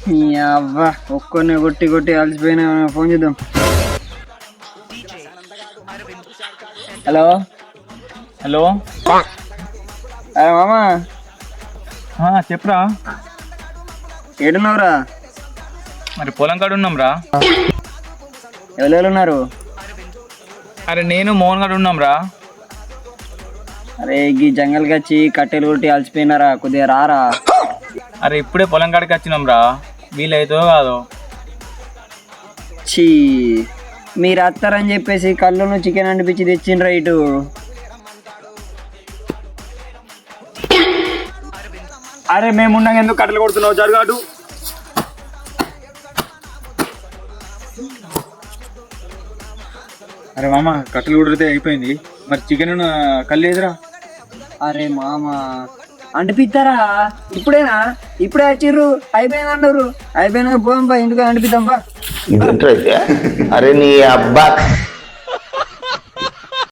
అవ్వా ఒక్కొన్ని కొట్టి కొట్టి అలసిపోయినా ఫోన్ చేద్దాం. హలో హలో అరే మామా చెప్పురా. ఏడున్నావురా? మరి పొలం కాడ ఉన్నాం రా. ఎవరెవరు ఉన్నారు? అరే నేను మోహన్ గారు ఉన్నాం రా. అరే ఈ జంగల్కి వచ్చి కట్టెలు కొట్టి అలసిపోయినారా, కొద్దిగా రారా. అరే ఇప్పుడే పొలం కాడికి వచ్చినాం రా, వీలైతో కాదు. చీ, మీరు వస్తారని చెప్పేసి కళ్ళును చికెన్ అనిపించి తెచ్చిండ్రా ఇటు. అరే మేము ఉన్నాం, ఎందుకు కట్టెలు కొడుతున్నావు? జరుగాటు. అరే మామ కట్టెలు కొడితే అయిపోయింది, మరి చికెన్ కళ్ళు ఎదురా. అరే మామ అంటిపిస్తారా? ఇప్పుడేనా? ఇప్పుడే వచ్చిర్రు, అయిపోయింది అన్నారు. అయిపోయినాక పోదాం బా, ఇంటికి అంటిపిద్దాం బా. అరే నీ అబ్బా.